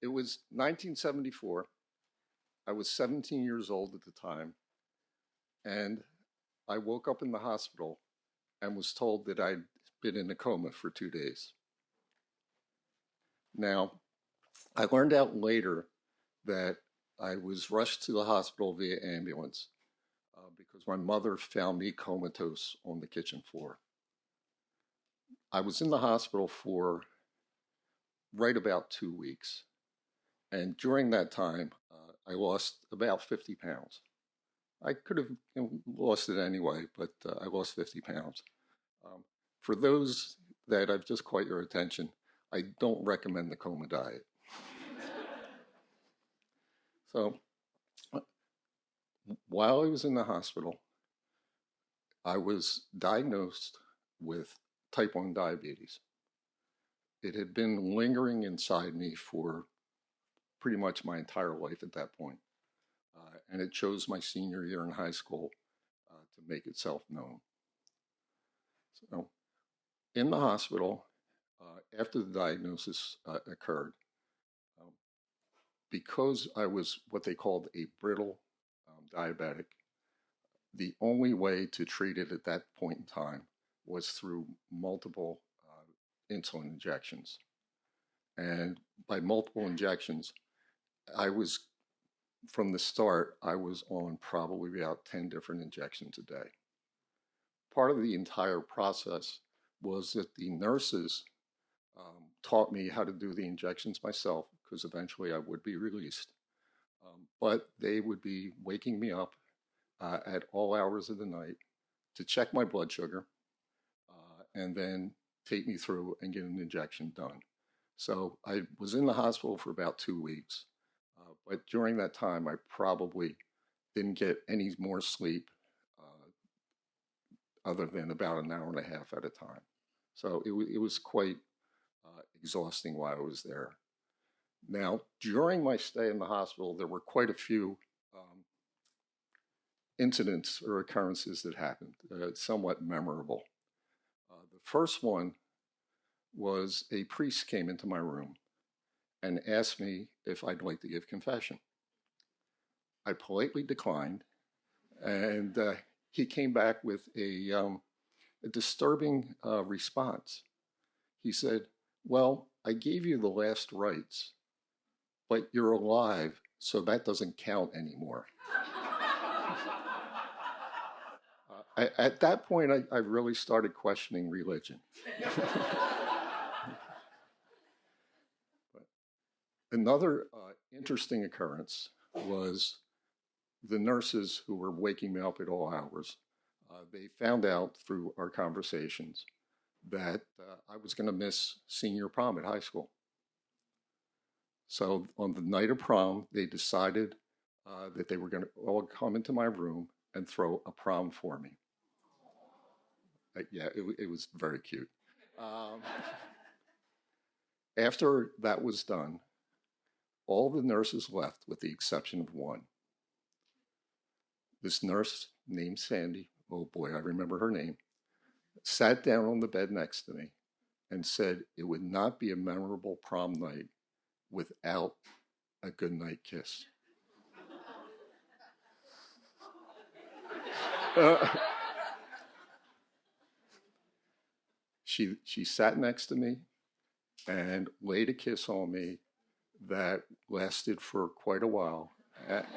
It was 1974. I was 17 years old at the time, and I woke up in the hospital and was told that I'd been in a coma for 2 days. Now, I learned out later that I was rushed to the hospital via ambulance because my mother found me comatose on the kitchen floor. I was in the hospital for right about 2 weeks. And during that time, I lost about 50 pounds. I could have lost it anyway, but I lost 50 pounds. For those that I've just caught your attention, I don't recommend the coma diet. So while I was in the hospital, I was diagnosed with type 1 diabetes. It had been lingering inside me for pretty much my entire life at that point. And it chose my senior year in high school to make itself known. So in the hospital, after the diagnosis occurred, because I was what they called a brittle diabetic, the only way to treat it at that point in time was through multiple insulin injections. And by multiple injections, from the start, I was on probably about 10 different injections a day. Part of the entire process was that the nurses taught me how to do the injections myself, because eventually I would be released. But they would be waking me up at all hours of the night to check my blood sugar and then take me through and get an injection done. So I was in the hospital for about 2 weeks. But during that time, I probably didn't get any more sleep other than about an hour and a half at a time. So it was quite exhausting while I was there. Now, during my stay in the hospital, there were quite a few incidents or occurrences that happened, somewhat memorable. The first one was a priest came into my room and asked me if I'd like to give confession. I politely declined, and he came back with a disturbing response. He said, "Well, I gave you the last rites, but you're alive, so that doesn't count anymore." At that point, I really started questioning religion. Another interesting occurrence was the nurses who were waking me up at all hours. They found out through our conversations that I was going to miss senior prom at high school. So on the night of prom, they decided that they were going to all come into my room and throw a prom for me. Yeah, it was very cute. After that was done, all the nurses left with the exception of one. This nurse named Sandy, oh boy, I remember her name, sat down on the bed next to me and said it would not be a memorable prom night without a goodnight kiss. She sat next to me and laid a kiss on me that lasted for quite a while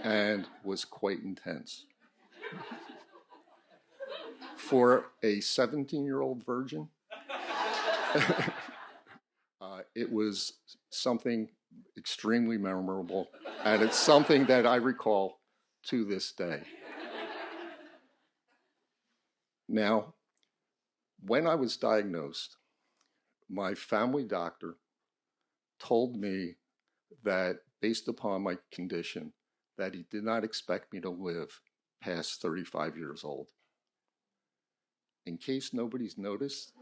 and was quite intense. For a 17-year-old virgin, it was something extremely memorable, and it's something that I recall to this day. Now, when I was diagnosed, my family doctor told me that based upon my condition, that he did not expect me to live past 35 years old. In case nobody's noticed,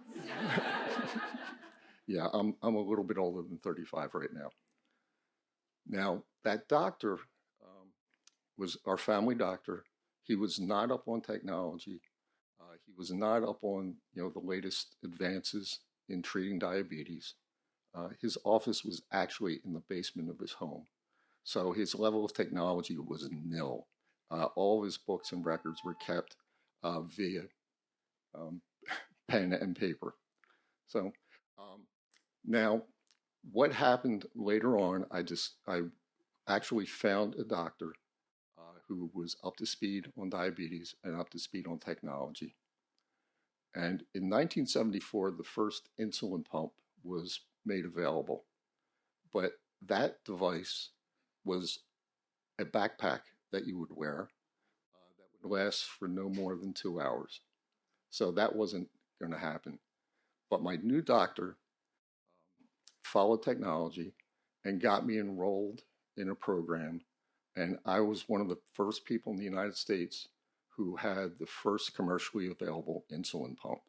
yeah, I'm a little bit older than 35 right now. Now, that doctor was our family doctor. He was not up on technology. He was not up on the latest advances in treating diabetes. His office was actually in the basement of his home. So his level of technology was nil. All of his books and records were kept via um, pen and paper. So um, now, what happened later on? I actually found a doctor who was up to speed on diabetes and up to speed on technology. And in 1974, the first insulin pump was made available. But that device was a backpack that you would wear that would last for no more than 2 hours. So that wasn't going to happen. But my new doctor followed technology and got me enrolled in a program. And I was one of the first people in the United States who had the first commercially available insulin pump.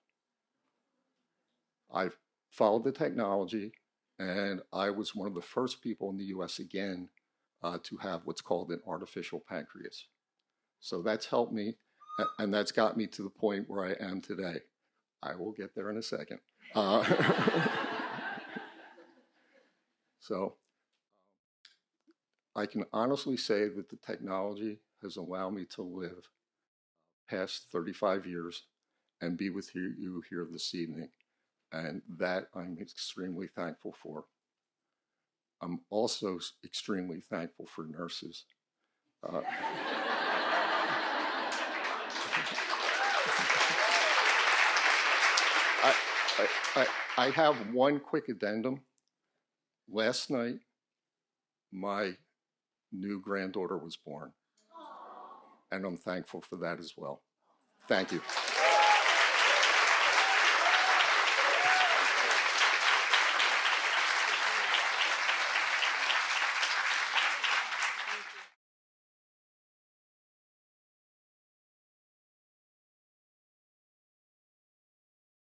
I followed the technology, and I was one of the first people in the US again to have what's called an artificial pancreas. So that's helped me, and that's got me to the point where I am today. I will get there in a second. So I can honestly say that the technology has allowed me to live past 35 years and be with you here this evening. And that I'm extremely thankful for. I'm also extremely thankful for nurses. Uh, I, I have one quick addendum. Last night, my new granddaughter was born, and I'm thankful for that as well. Thank you.